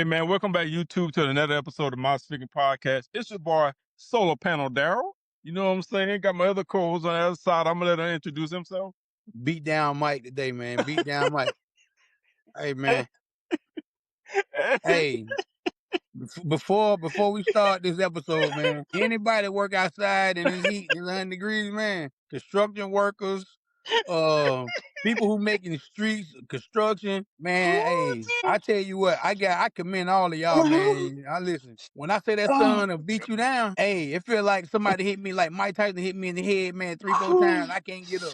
Hey man, welcome back YouTube to another episode of My Speaking Podcast. It's your boy Solar Panel Daryl. You know what I'm saying? Got my other co-host on the other side. I'm gonna let him introduce himself. Beat down Mike today, man. Beat down Mike. Hey, man. Hey, before we start this episode, man, anybody work outside in this heat, this 100 degrees, man, construction workers, people who making streets, construction, man, hey, I tell you what, I commend all of y'all, man. I listen. When I say that sun will beat you down, hey, it feel like somebody hit me like Mike Tyson hit me in the head, man, 3-4 times. I can't get up.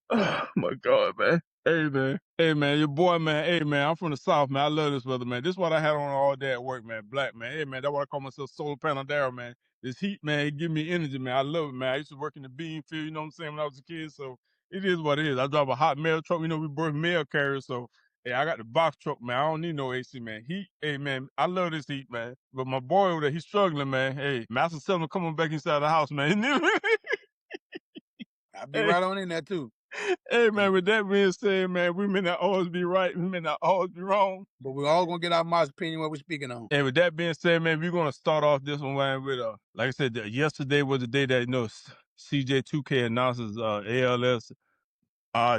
Oh my God, man. Hey man, your boy, man. Hey man, I'm from the South, man. I love this weather, man. This is what I had on all day at work, man. Black, man. Hey man, that's why I call myself Solar Panel Daryl, man. This heat, man, it give me energy, man. I love it, man. I used to work in the bean field, you know what I'm saying, when I was a kid. So it is what it is. I drive a hot mail truck, you know, we birth mail carriers. So hey, I got the box truck, man. I don't need no AC, man. Heat, hey man, I love this heat, man. But my boy over there, he's struggling, man. Hey, Master Seldom coming back inside the house, man. I'll be right on in there too. Hey man, with that being said, man, we may not always be right, we may not always be wrong. But we're all gonna get our Mike's opinion what we're speaking on. And with that being said, man, we're gonna start off this one, man, with like I said, yesterday was the day that CJ2K announces ALS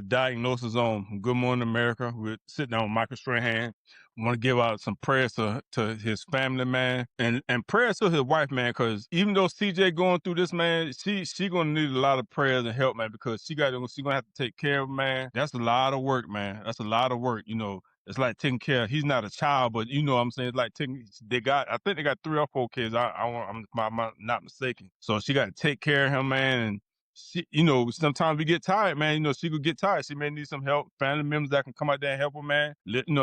diagnosis on Good Morning America. We're sitting down with Michael Strahan. We want to give out some prayers to his family, man, and prayers to his wife, man, because even though CJ going through this, man, she gonna need a lot of prayers and help, man, because she gonna have to take care of him, man. That's a lot of work, man. That's a lot of work, you know. It's like taking care of, he's not a child, but you know what I'm saying? It's like I think they got 3 or 4 kids. I'm not mistaken. So she got to take care of him, man, and she, you know, sometimes we get tired, man. You know, she could get tired. She may need some help. Family members that can come out there and help her, man.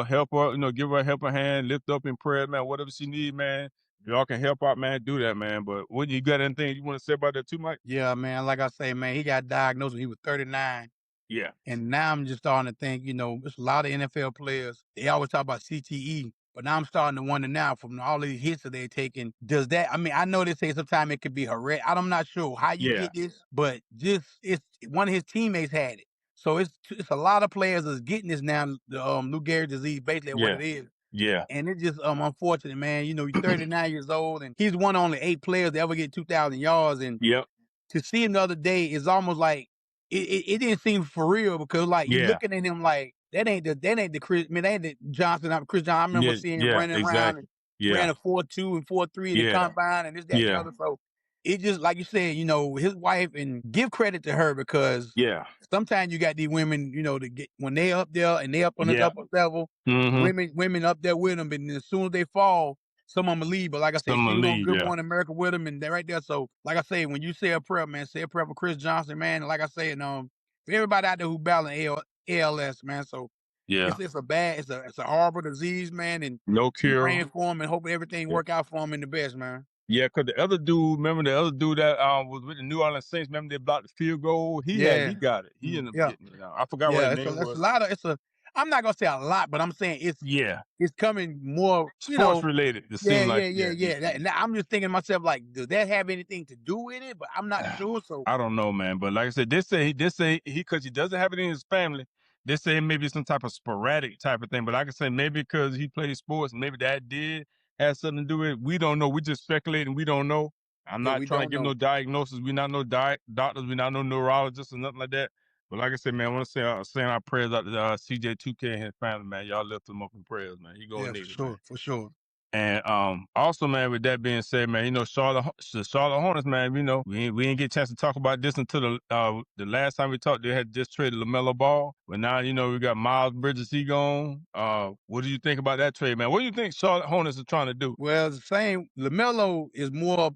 Help her, give her a helping hand, lift up in prayer, man. Whatever she need, man. If y'all can help out, man, do that, man. But what you got anything you want to say about that too, Mike? Yeah, man. Like I say, man, he got diagnosed when he was 39. Yeah. And now I'm just starting to think, there's a lot of NFL players. They always talk about CTE. But now I'm starting to wonder now from all these hits that they're taking, does that, I know they say sometimes it could be hereditary. I'm not sure how you get this, but it's one of his teammates had it. So it's a lot of players that's getting this now, the Lou Gehrig's disease, basically what it is. Yeah. And it's just unfortunate, man. You're 39 years old, and he's one of only 8 players to ever get 2,000 yards. And to see him the other day is almost like it didn't seem for real, because like you're looking at him like that ain't the Chris. That ain't the Johnson. Chris Johnson. I remember seeing him running around and ran a 4.2 and 4.3 in the combine and this, that, and the other. So it just, like you said, his wife, and give credit to her, because sometimes you got these women, to get when they up there and they up on the upper level, women up there with them, and as soon as they fall, some of them leave. But like I said, she was on Good Morning America with them, and they're right there. So like I say, when you say a prayer, man, say a prayer for Chris Johnson, man. And like I said, for everybody out there who battling ALS, man. So it's a horrible disease, man. And no cure. Praying for him and hoping everything work out for him in the best, man. Yeah, because the other dude, remember the other dude that was with the New Orleans Saints, remember they blocked the field goal? He got it. He ended up getting it now. I forgot what his name was. I'm not gonna say a lot, but I'm saying it's coming more sports related. It seems like I'm just thinking to myself, like, does that have anything to do with it? But I'm not sure. So I don't know, man. But like I said, they say because he doesn't have it in his family. They say maybe some type of sporadic type of thing. But like I said, maybe because he plays sports, maybe that did have something to do with it. We don't know. We just speculating. We don't know. I'm not trying to give no diagnosis. We're not no doctors. We're not no neurologists or nothing like that. But like I said, man, I want to say our prayers out to CJ2K and his family, man. Y'all lift him up in prayers, man. He gonna need it. For sure. And also, man, with that being said, man, the Charlotte Hornets, man, we didn't get a chance to talk about this until the last time we talked. They had just traded LaMelo Ball, but now we got Miles Bridges. He gone. What do you think about that trade, man? What do you think Charlotte Hornets are trying to do? Well, it's the same. LaMelo is more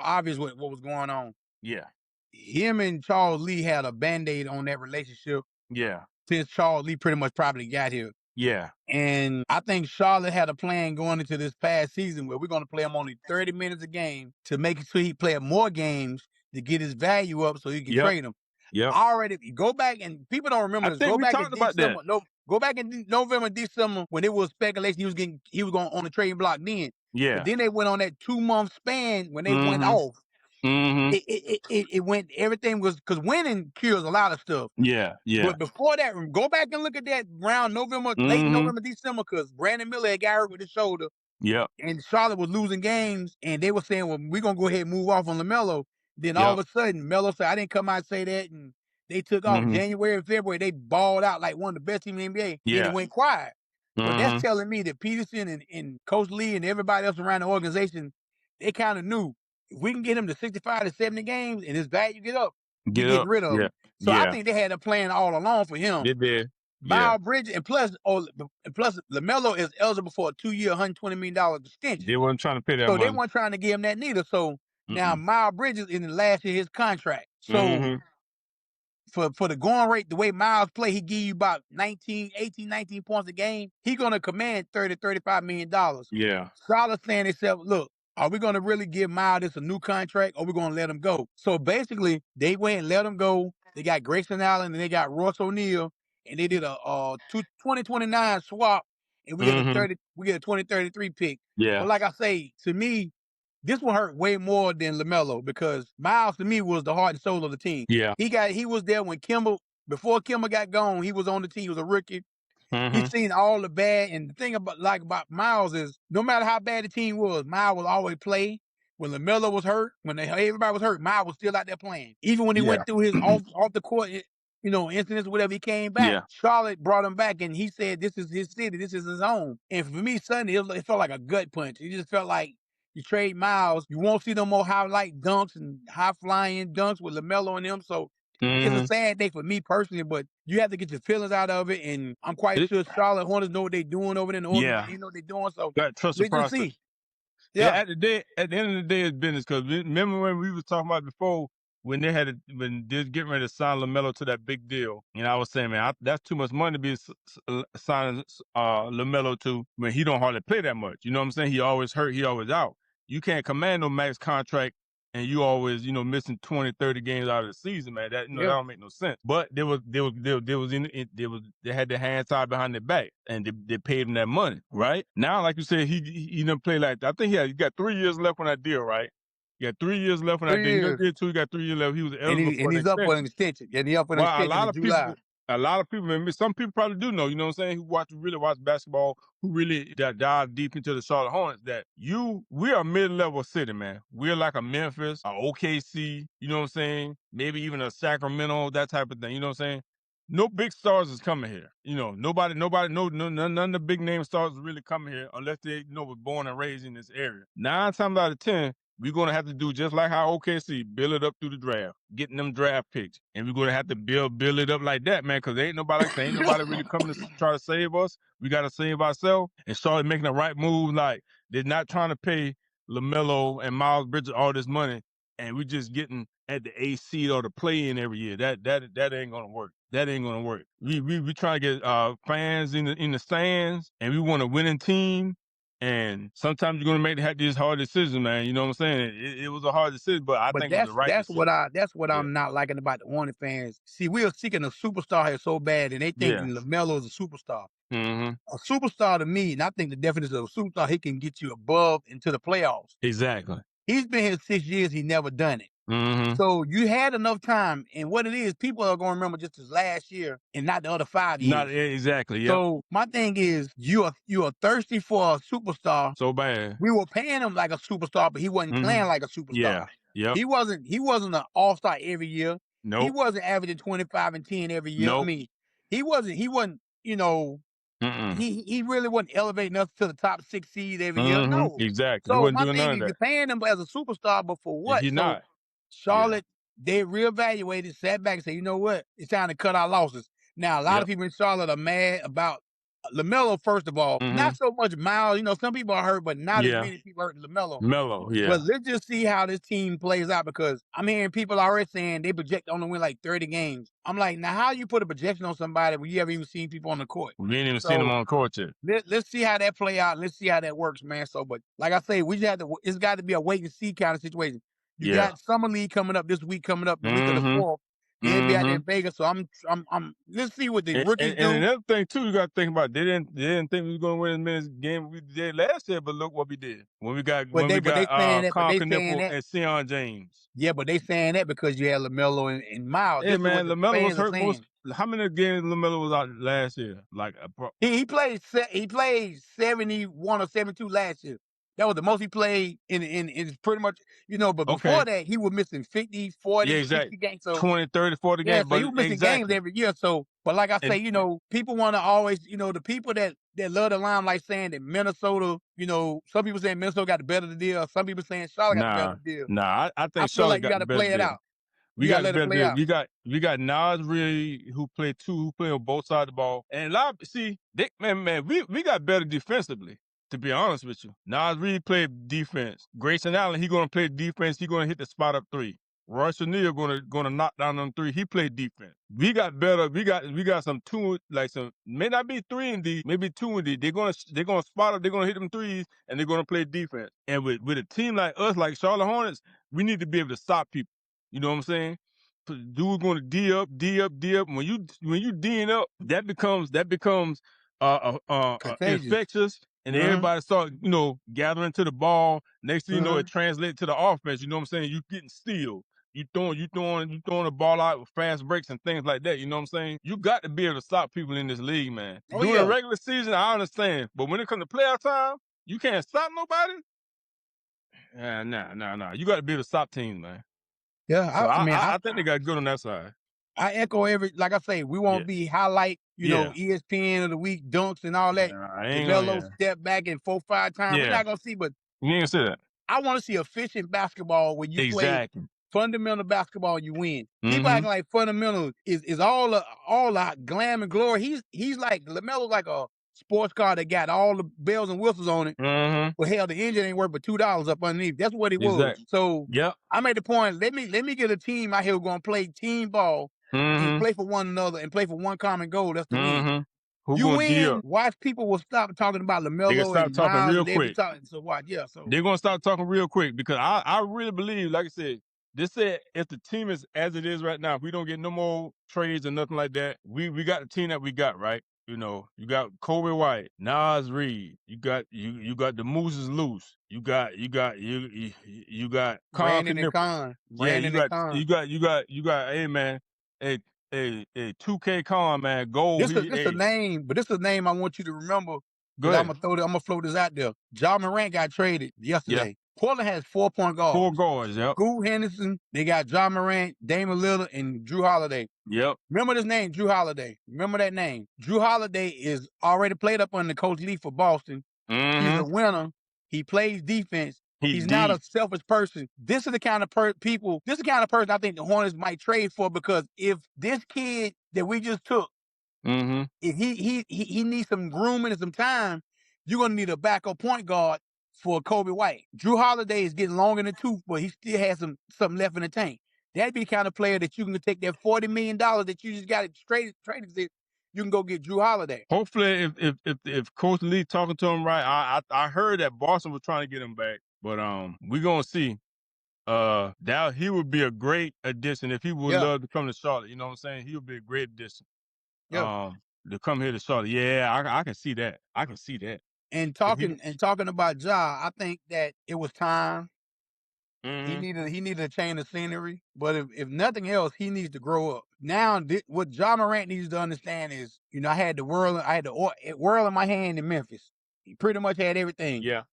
obvious what was going on. Yeah, him and Charles Lee had a Band-Aid on that relationship. Yeah, since Charles Lee pretty much probably got here. Yeah. And I think Charlotte had a plan going into this past season where we're going to play him only 30 minutes a game to make it so he play more games to get his value up so he can trade him. Yeah. Already go back, and people don't remember this. Go back in December. Go back in November, December, when it was speculation he was going on the trading block then. Yeah. But then they went on that 2-month span when they went off. It went, everything was, because winning cures a lot of stuff. Yeah. But before that, go back and look at that round November, late November, December, because Brandon Miller had got hurt with his shoulder. Yep. and Charlotte was losing games, and they were saying, "Well, we're gonna go ahead and move off on LaMelo." Then all Yep. of a sudden, Melo said, "I didn't come out and say that," and they took off. Mm-hmm. January and February, they balled out like one of the best teams in the NBA. Then it Yeah. went quiet. But that's Mm-hmm. telling me that Peterson and Coach Lee and everybody else around the organization, they kind of knew if we can get him to 65 to 70 games and his value get up, we Get getting up. rid of Yeah. him. So I Yeah. think they had a plan all along for him. They did. Yeah. Miles Bridges, and plus LaMelo is eligible for a 2-year, $120 million extension. They wasn't trying to pay that So they money. weren't trying to give him that neither. So now Mm-mm. Miles Bridges in the last year of his contract. So Mm-hmm. for the going rate, the way Miles play, he give you about 19 points a game. He gonna command $30-35 million. Yeah. Charlotte saying themselves, look, are we gonna really give Miles this a new contract or we gonna let him go? So basically, they went and let him go. They got Grayson Allen and they got Royce O'Neal, and they did a 2029 swap, and we get a Mm-hmm. 2033 pick. Yeah. But like I say, to me, this one hurt way more than LaMelo because Miles to me was the heart and soul of the team. Yeah. He was there when before Kimba got gone, he was on the team. He was a rookie. Mm-hmm. He's seen all the bad, and the thing about Miles is no matter how bad the team was, Miles will always play. When LaMelo was hurt, when everybody was hurt, Miles was still out there playing. Even when he went through his off the court, incidents, whatever, he came back. Yeah. Charlotte brought him back, and he said, "This is his city. This is his home." And for me, Sunday, it felt like a gut punch. It just felt like you trade Miles, you won't see no more highlight dunks and high flying dunks with LaMelo and them. So it's a Mm-hmm. sad day for me personally, but you have to get your feelings out of it. And I'm quite sure Charlotte Hornets know what they're doing over there in the Yeah. they know what they're doing. So Got to trust the let's just process. see. Yeah. At the end of the day, it's business. Because remember when we was talking about before when they when they was getting ready to sign LaMelo to that big deal, and I was saying, man, that's too much money to be signing LaMelo to when he don't hardly play that much. You know what I'm saying? He always hurt. He always out. You can't command no max contract. And you always, missing 20, 30 games out of the season, man. That that don't make no sense. But they had their hands tied behind their back, and they paid him that money, right? Now, like you said, he didn't play like I think he got 3 years left on that deal, right? He got 3 years left on that 3 deal. He done years. did 2. He got 3 years left. He was eligible for And an he's up for extension. an extension. And he's up for an Well, extension in July. a lot of people, and some people probably do know, you know what I'm saying, who really watch basketball, who really dive deep into the Charlotte Hornets, that we are a mid-level city, man. We're like a Memphis, a OKC, you know what I'm saying? Maybe even a Sacramento, that type of thing, you know what I'm saying? No big stars is coming here. Nobody, none of the big name stars is really coming here unless they, were born and raised in this area. 9 times out of 10, we're going to have to do just like how OKC, build it up through the draft, getting them draft picks. And we're going to have to build it up like that, man, because ain't nobody really coming to try to save us. We got to save ourselves and start making the right move. Like, they're not trying to pay LaMelo and Miles Bridges all this money, and we're just getting at the A seed or the play-in every year. That ain't going to work. That ain't going to work. We trying to get fans in the stands, and we want a winning team. And sometimes you're gonna have these hard decisions, man. You know what I'm saying? It was a hard decision, but I think it was the right decision. That's what I'm not liking about the Hornet fans. See, we are seeking a superstar here so bad, and they think LaMelo is a superstar. Mm-hmm. A superstar to me, and I think the definition of a superstar, he can get you above into the playoffs. Exactly. He's been here 6 years. He never done it. Mm-hmm. So you had enough time, and what it is, people are going to remember just his last year and not the other 5 years. Not exactly. Yeah. So my thing is, you are thirsty for a superstar. So bad. We were paying him like a superstar, but he wasn't playing like a superstar. Yeah. He wasn't an all-star every year. Nope. He wasn't averaging 25 and 10 every year. Nope. I mean, he wasn't. He really wasn't elevating us to the top 6 seed every year. No. Exactly. So my thing is, you're paying him as a superstar, but for what? He's not. Charlotte, they reevaluated, sat back, and said, you know what? It's time to cut our losses. Now, a lot of people in Charlotte are mad about LaMelo, first of all. Not so much Miles. Some people are hurt, but not as many people hurt LaMelo. But let's just see how this team plays out, because I'm hearing people already saying they project only win like 30 games. I'm like, now how you put a projection on somebody when you haven't even seen people on the court? We ain't even seen them on the court yet. Let's see how that play out. Let's see how that works, man. So, but like I say, we just have to. It's got to be a wait and see kind of situation. You got Summer League coming up this week, the week of the 4th. They'll be out there in Mm-hmm. Vegas. So let's see what the And, rookies and, and do. another thing too, you got to think about. They didn't think we was going to win as many games we did last year, but look what we did when we got But they saying that, but Con they saying Knipple that. and Sion James. Yeah, but they saying that because you had LaMelo and Miles. Hey This is what man, the LaMelo was fans are hurt most. saying. How many games LaMelo was out last year? Like He played 71 or 72 last year. That was the most he played in pretty much, but before okay, that, he was missing 50, yeah, 40, 60 exactly. games. So 20, 30, 40 yeah, games, so he but was missing games exactly. every year. So, but like I say, And people want to always, the people that love the limelight saying that Minnesota, some people saying Minnesota got the better deal. Some people saying Charlotte got the better deal. I I think feel Charlotte like you got got the to better play it deal. out. We You got got to the let it better play deal. out. We got Nas really who play on both sides of the ball. And a lot see, we got better defensively, to be honest with you. Nas really played defense. Grayson Allen, he gonna play defense, he gonna hit the spot up three. Royce O'Neal gonna knock down on three. He played defense. We got better. We got some two, like some, may not be 3 and D, maybe 2 and D. They're gonna spot up. They're gonna hit them threes, and they're gonna play defense. And with a team like us, like Charlotte Hornets, we need to be able to stop people. You know what I'm saying? Dude going to D up, D up, D up. When you D'ing up, that becomes Contagious. infectious, and Uh-huh. everybody start gathering to the ball. Next thing you know, Uh-huh. it translates to the offense. You know what I'm saying? You getting steals. You throwing the ball out with fast breaks and things like that. You know what I'm saying? You got to be able to stop people in this league, man. Oh During the yeah. regular season, I understand, but when it comes to playoff time, you can't stop nobody. Nah. You got to be able to stop teams, man. So Yeah. I mean, I think they got good on that side. I echo like I say, we Yeah. won't be highlight, Yeah. ESPN of the week dunks and all that. I ain't gonna, LaMelo yeah. step back in 4-5 times. We're Yeah. not gonna see, but You ain't gonna say that. I want to see efficient basketball when you play Exactly. fundamental basketball and you win. People Mm-hmm. acting like fundamental is all out glam and glory. He's like LaMelo's like a sports car that got all the bells and whistles on it. Mm-hmm. Well, hell, the engine ain't worth but $2 up underneath. That's what it was. Exactly. So Yep. I made the point. Let me get a team out here who's gonna play team ball and Mm-hmm. play for one another and play for one common goal. That's the win. Mm-hmm. Who You gonna D win, up? watch people will stop talking about They can LaMelo stop and talking Miles real and they'll be quick. talking. So watch, yeah. So They're gonna stop talking real quick because I really believe, like I said, if the team is as it is right now, if we don't get no more trades or nothing like that, we got the team that we got, right? You got Kobe White, Nas Reed, you got the Mooses loose, you got Con Brandon and Knipple. Con, Yeah, Brandon and Con. hey man, hey 2K Con, man, gold, This a name, but this is a name I want you to remember go because I'm ahead. gonna throw this out there. Ja Morant got traded Yeah, yesterday. Portland has 4-point guards. 4 guards, yep. Scoot Henderson, they got Ja Morant, Damian Lillard, and Drew Holiday. Yep. Remember this name, Drew Holiday. Remember that name. Drew Holiday is already played up under Coach Lee for Boston. He's a Mm-hmm. winner. He plays defense. He He's not a deep. selfish person. This is the kind of This is the kind of person I think the Hornets might trade for because if this kid that we just took, Mm-hmm. if he needs some grooming and some time, you're gonna need a backup point guard for Kobe White. Drew Holiday is getting long in the tooth, but he still has something left in the tank. That'd be the kind of player that you can take that $40 million that you just got it traded. You can go get Drew Holiday. Hopefully, if Coach Lee talking to him right, I heard that Boston was trying to get him back, but we gonna see. That he would be a great addition if he would Yeah, love to come to Charlotte. You know what I'm saying? He would be a great addition. yeah. To come here to Charlotte. Yeah, I can see that. I can see that. And If he, talking about Ja, I think that it was time. mm-hmm. He needed a change of scenery. But if nothing else, he needs to grow up. Now, what Ja Morant needs to understand is, I had the world in my hand in Memphis. He pretty much had everything. Yeah,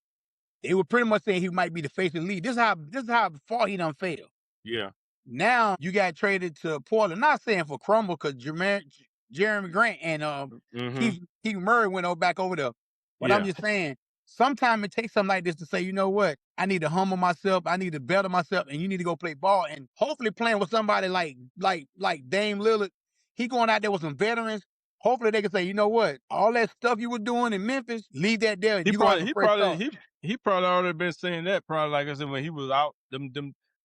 They were pretty much saying he might be the face of the league. This is how far he done failed. yeah. Now you got traded to Portland. Not saying for crumble because Jeremy Grant and Mm-hmm. Keith Murray went back over there. But I'm Yeah. just saying, sometimes it takes something like this to say, you know what? I need to humble myself. I need to better myself, and you need to go play ball. And hopefully, playing with somebody like Dame Lillard, he going out there with some veterans. Hopefully, they can say, you know what? All that stuff you were doing in Memphis, leave that there. He You gonna have probably a he fresh probably start. he probably already been saying that. Probably like I said when he was out. Them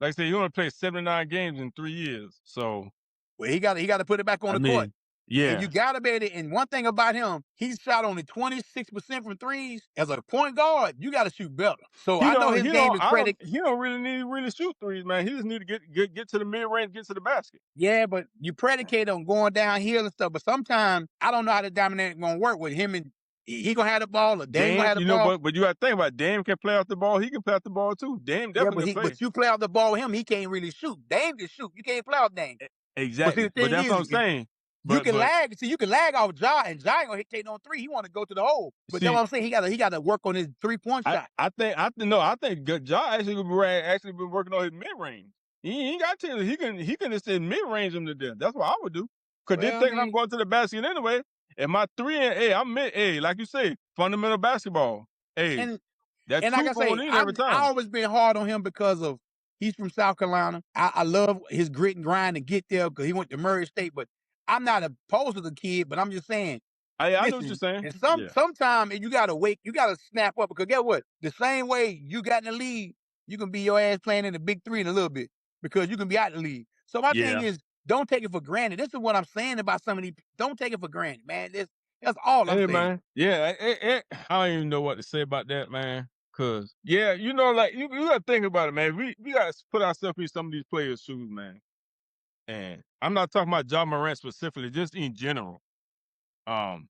like I said, he only played 79 games in 3 years. So Well, he got to put it back on I the court. mean. And you gotta be able to, and one thing about him, he's shot only 26% from threes. As a point guard, you gotta shoot better. So I know his game is predicated. He don't really need to really shoot threes, man. He just need to get to the mid range, get to the basket. Yeah, but you predicate on going downhill and stuff. But sometimes I don't know how the dynamic gonna work with him, and he gonna have the ball, or Dame gonna have the ball. But you gotta think about it. Dame can play off the ball. He can play off the ball too. Dame definitely can play. But you play off the ball with him, he can't really shoot. Dame can shoot. You can't play off Dame. Exactly. But that's what I'm saying. You can lag. See, you can lag off Ja, and Ja ain't gonna hit take on three. He want to go to the hole. But that's what I'm saying. He got to work on his 3-point shot. I think Ja actually been working on his mid range. He ain't got to. He can just mid range him to death. That's what I would do. Cause they think I'm going to the basket anyway. And my 3 and I'm mid. Like you say, fundamental basketball. And like I say, I always been hard on him because of he's from South Carolina. I love his grit and grind to get there because he went to Murray State. But I'm not opposed to the kid, but I'm just saying. I know what you're saying. And sometimes you gotta you gotta snap up, because guess what? The same way you got in the league, you can be your ass playing in the big three in a little bit because you can be out the league. So my thing is, don't take it for granted. This is what I'm saying about some of these. Don't take it for granted, man. That's all I'm saying. Man. Yeah, I don't even know what to say about that, man. Cause like you gotta think about it, man. We gotta put ourselves in some of these players' shoes, man. And I'm not talking about Ja Morant specifically, just in general. And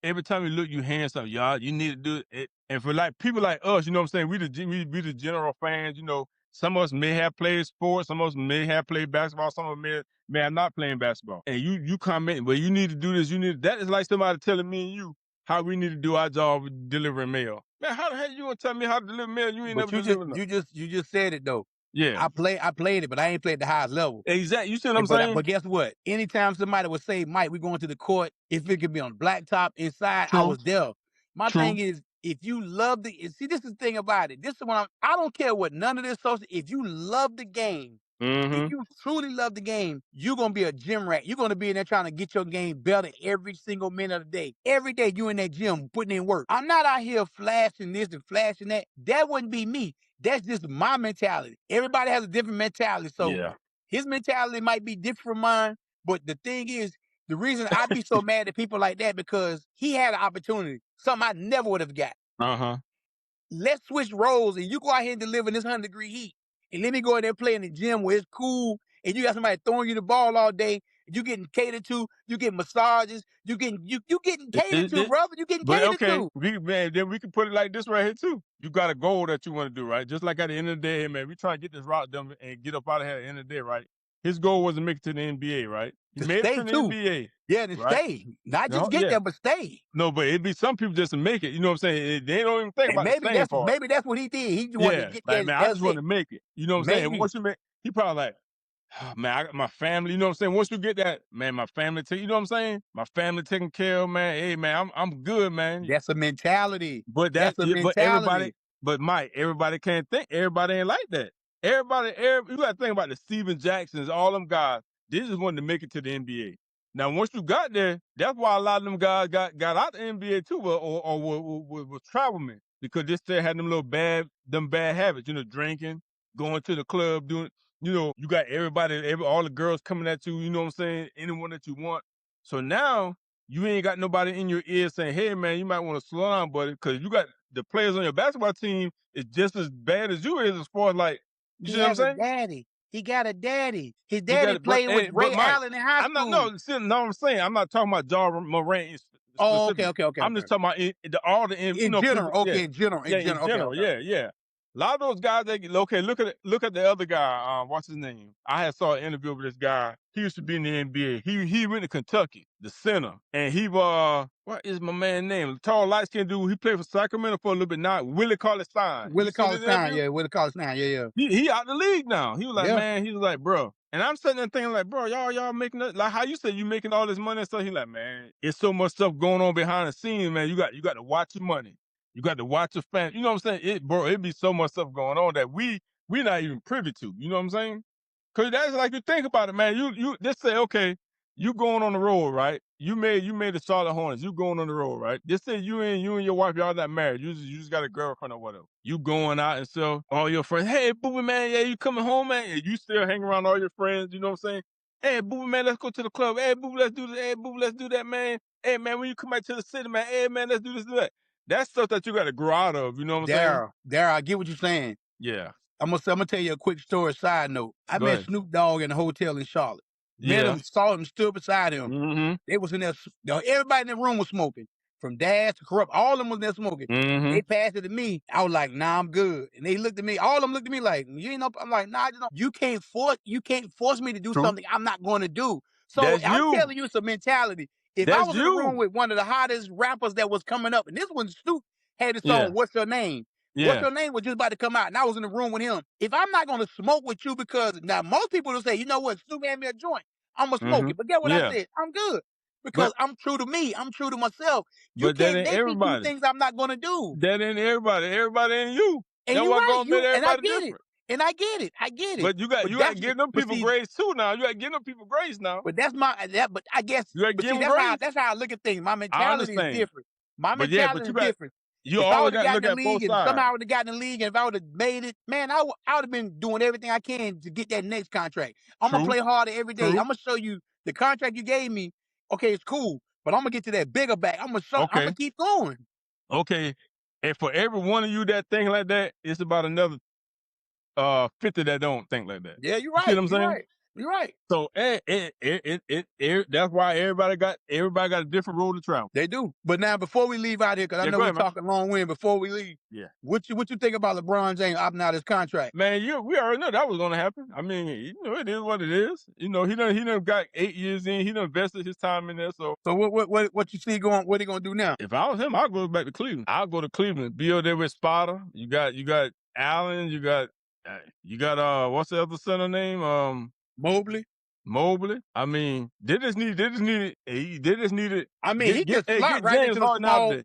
every time you look, you hand something, y'all. You need to do it. And for like people like us, you know what I'm saying? We the general fans. You know, some of us may have played sports, some of us may have played basketball, some of us may have not playing basketball. And you comment, well, you need to do this. That is like somebody telling me and you how we need to do our job with delivering mail. Man, how the hell you gonna tell me how to deliver mail? You ain't never delivered it. You just said it though. Yeah. I played it, but I ain't played the highest level. Exactly. You see what I'm saying? But guess what? Anytime somebody would say, Mike, we're going to the court, if it could be on blacktop inside, I was there. My thing is, if you love see, this is the thing about it. This is what I don't care what none of this social, if you love the game, if you truly love the game, you're going to be a gym rat. You're going to be in there trying to get your game better every single minute of the day. Every day you in that gym putting in work. I'm not out here flashing this and flashing that. That wouldn't be me. That's just my mentality. Everybody has a different mentality. So his mentality might be different from mine. But the thing is, the reason I be so mad at people like that, because he had an opportunity, something I never would have got. Let's switch roles, and you go out here and deliver in this 100-degree heat. And let me go in there play in the gym where it's cool, and you got somebody throwing you the ball all day. You getting catered to, you getting massages, you getting catered to, brother. You getting catered to. Then we can put it like this right here too. You got a goal that you want to do, right? Just like at the end of the day, man, we try to get this route done and get up out of here at the end of the day, right? His goal was to make it to the NBA, right? He made it to the NBA. Yeah, to stay. Not just get there, but stay. No, but it'd be some people just to make it. You know what I'm saying? They don't even think about the staying part. Maybe that's what he did. He wanted to get there. Man, I just want to make it. You know what I'm saying? Once you make, he probably like, oh, man, I got my family. You know what I'm saying? Once you get that, man, my family, you know what I'm saying? My family taken care of, man. Hey, man, I'm good, man. That's a mentality. But that's a mentality. But Mike, everybody can't think. Everybody ain't like that. Everybody, you got to think about the Steven Jacksons, all them guys. They just wanted to make it to the NBA. Now, once you got there, that's why a lot of them guys got out the NBA too, or were travelmen, because they still had them bad habits, you know, drinking, going to the club, doing, you know, you got all the girls coming at you, you know what I'm saying, anyone that you want. So now you ain't got nobody in your ear saying, hey, man, you might want to slow down, buddy, because you got the players on your basketball team is just as bad as you is as far as like, you see what I'm saying? Daddy. He got a daddy. His daddy played with Ray Allen in high school. I'm saying I'm not talking about Ja Morant. Oh, okay. I'm just talking about all the in general. In general. Yeah. A lot of those guys, look at the other guy. What's his name? I saw an interview with this guy. He used to be in the NBA. He went to Kentucky, the center, and he what is my man's name? The tall, light skinned dude. He played for Sacramento for a little bit now. Willie Cauley-Stein. Willie Cauley-Stein, yeah. He out the league now. He was like, man, he was like, bro. And I'm sitting there thinking like, bro, y'all making it, like how you said you making all this money and stuff. He like, man, it's so much stuff going on behind the scenes, man. You got to watch your money. You got to watch your fans. You know what I'm saying? It be so much stuff going on that we not even privy to. You know what I'm saying? Cause that's like, you think about it, man. You just say, okay, you going on the road, right? You made the Charlotte Hornets. You going on the road, right? Just say you and your wife, y'all not married. You just got a girlfriend or whatever. You going out and so all your friends, hey, booby man, yeah, you coming home, man? And you still hang around all your friends. You know what I'm saying? Hey, boo, man, let's go to the club. Hey, boo, let's do this. Hey, boo, let's do that, man. Hey, man, when you come back to the city, man, hey, man, let's do this, do that. That's stuff that you got to grow out of. You know what I'm saying? Daryl, I get what you're saying. Yeah. I'm gonna tell you a quick story. Side note: I met Snoop Dogg in a hotel in Charlotte. Met him, saw him, stood beside him. Mm-hmm. They was in there. Everybody in the room was smoking, from Dash to Corrupt. All of them was there smoking. Mm-hmm. They passed it to me. I was like, "Nah, I'm good." And they looked at me. All of them looked at me like, "You ain't know." I'm like, "Nah, I just don't." You can't force me to do something I'm not going to do. So I'm telling you, it's a mentality. If I was in the room with one of the hottest rappers that was coming up, and this one Snoop had his song, "What's Your Name?" What's Your Name was just about to come out, and I was in the room with him. If I'm not going to smoke with you, because now most people will say, you know what, Snoop had me a joint, I'm going to smoke it. But get what I said? I'm good. Because I'm true to me. I'm true to myself. You can't make me do things I'm not going to do. That ain't everybody. Everybody ain't you. And that's you're what right. gonna make everybody different. And I get it. I get it. But you got to give them people grace too now. You got to give them people grace now. But that's but I guess you got to give them grace. That's how I look at things. My mentality is different. My mentality is different. You always got to look at both sides. Somehow I would have gotten in the league, and if I would have made it, man, I would have been doing everything I can to get that next contract. I'm going to play harder every day. I'm going to show you the contract you gave me. Okay, it's cool, but I'm going to get to that bigger back. I'm going to keep going. Okay. And for every one of you that think like that, it's about another 50 that don't think like that. Yeah, you're right. You see what I'm saying? Right. You're right. So that's why everybody got a different road to travel. They do. But now, before we leave out here, because I know we're talking long wind, before we leave, what you think about LeBron James opting out his contract? Man, we already know that was going to happen. I mean, it is what it is. He done got 8 years in. He done invested his time in there. So what you see going? What he gonna do now? If I was him, I'd go back to Cleveland. I'll go to Cleveland. Build there with Spada. You got Allen. You got what's the other center name? Mobley. I mean, they just need it. I mean, he gets slot right into the small.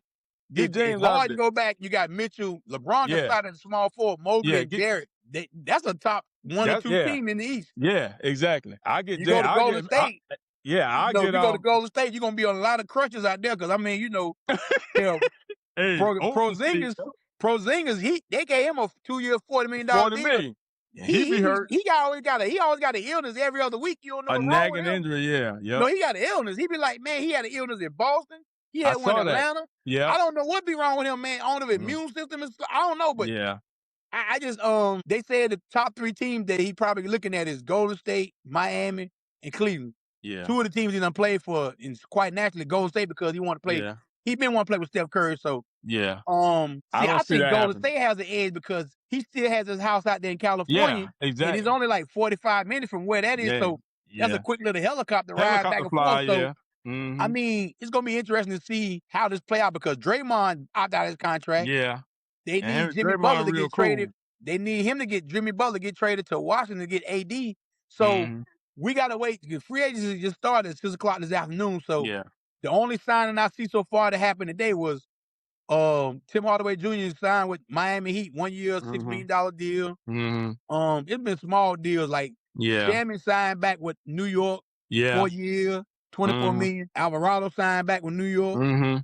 Get James it's hard to go back. You got Mitchell, LeBron can slot in the small forward. Mobley, and Garrett. That's a top 1 or 2 team in the East. Yeah, exactly. You go to Golden State. You go to Golden State, you're gonna be on a lot of crutches out there. Because I mean, Porzingis, they gave him a 2-year, $40 million deal. $40 million. He be hurt. He always got an illness every other week. You don't know a nagging injury. Yeah. No, he got an illness. He be like, man, he had an illness in Boston. He had one in Atlanta. Yeah. I don't know what be wrong with him, man. I don't know if immune system is. I don't know, but I just they said the top 3 teams that he probably looking at is Golden State, Miami, and Cleveland. Yeah. 2 of the teams he done played for, and quite naturally Golden State, because he want to play. Yeah. He been want to play with Steph Curry, so yeah. I think Golden State has an edge because he still has his house out there in California. Yeah, exactly. And he's only like 45 minutes from where that is, so that's a quick little helicopter ride back and forth. So I mean, it's gonna be interesting to see how this play out, because Draymond opted out his contract. Yeah. They need Jimmy Butler to get traded. They need him to get Jimmy Butler get traded to Washington to get AD. So we gotta wait. The free agency just started at 6:00 this afternoon. So the only signing I see so far that happened today was Tim Hardaway Jr. signed with Miami Heat, 1 year, $6 million deal. It's been small deals like Shammy signed back with New York, 4 years, $24 million. Alvarado signed back with New York.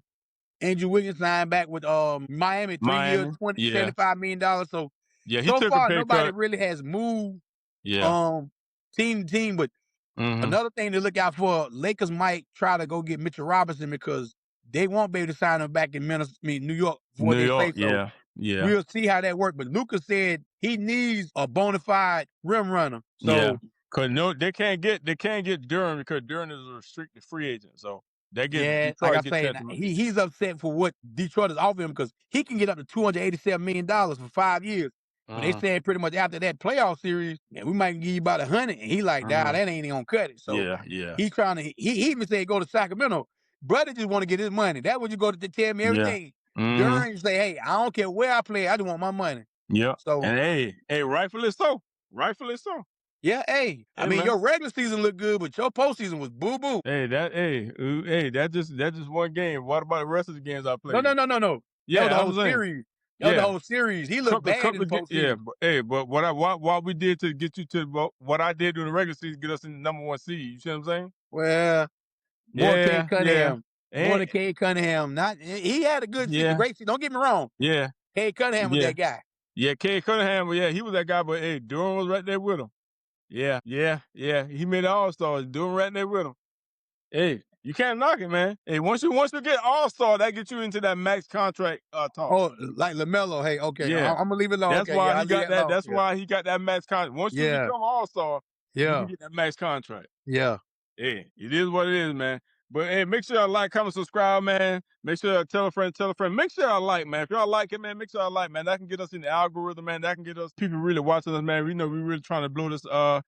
Andrew Wiggins signed back with Miami, 3 years, $75 million. So so far nobody really has moved team to team. But another thing to look out for, Lakers might try to go get Mitchell Robinson, because they won't be able to sign him back in New York before they say so. Yeah. We'll see how that works. But Luka said he needs a bona fide rim runner. So because they can't get Durham, because Durham is a restricted free agent. So they get like I said, he's upset for what Detroit is offering him, because he can get up to $287 million for 5 years. But they said pretty much after that playoff series, we might give you about 100. And he like, nah, that ain't gonna cut it. So he's trying to. He even said go to Sacramento. Brother just want to get his money. That's what you go to tell me everything. During say, hey, I don't care where I play, I just want my money. Yeah. So and hey, rightfully so. Yeah, hey. I mean, your regular season looked good, but your postseason was boo boo. Hey, that's just one game. What about the rest of the games I played? No. Yeah, that was the whole series. The whole series. He looked bad in the postseason. But what we did to get you to what I did during the regular season, get us in the #1 seed. You see what I'm saying? Well, more Cade Cunningham. More than Cade Cunningham. He had a good season, great season. Don't get me wrong. Yeah. Cade Cunningham was that guy. Yeah, Cade Cunningham, he was that guy, but hey, Durham was right there with him. Yeah. He made an All-Star. Doing right there with him. Hey, you can't knock it, man. Hey, once you get All-Star, that gets you into that max contract talk. Oh, like LaMelo. Hey, okay, Yeah. I'm gonna leave it alone. That's Okay, why yeah, he I'll leave got that that. alone. That's why he got that max contract. Once you Yeah, become All-Star, you can yeah, get that max contract. yeah. Yeah, it is what it is, man. But hey, make sure y'all like, comment, subscribe, man. Make sure y'all tell a friend, tell a friend. Make sure y'all like, man. If y'all like it, man, make sure y'all like, man. That can get us in the algorithm, man. That can get us people really watching us, man. We know we're really trying to blow this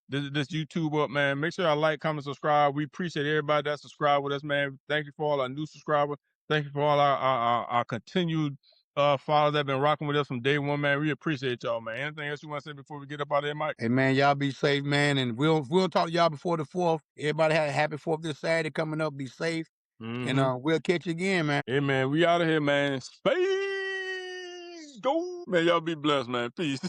this YouTube up, man. Make sure y'all like, comment, subscribe. We appreciate everybody that subscribe with us, man. Thank you for all our new subscribers. Thank you for all our continued followers that have been rocking with us from day one, man. We appreciate y'all, man. Anything else you want to say before we get up out of here, Mike? Hey man, y'all be safe, man, and we'll talk to y'all before the 4th. Everybody have a happy 4th this Saturday coming up. Be safe, and we'll catch you again, man. Hey man, we out of here, man. Space go, man. Y'all be blessed, man. Peace.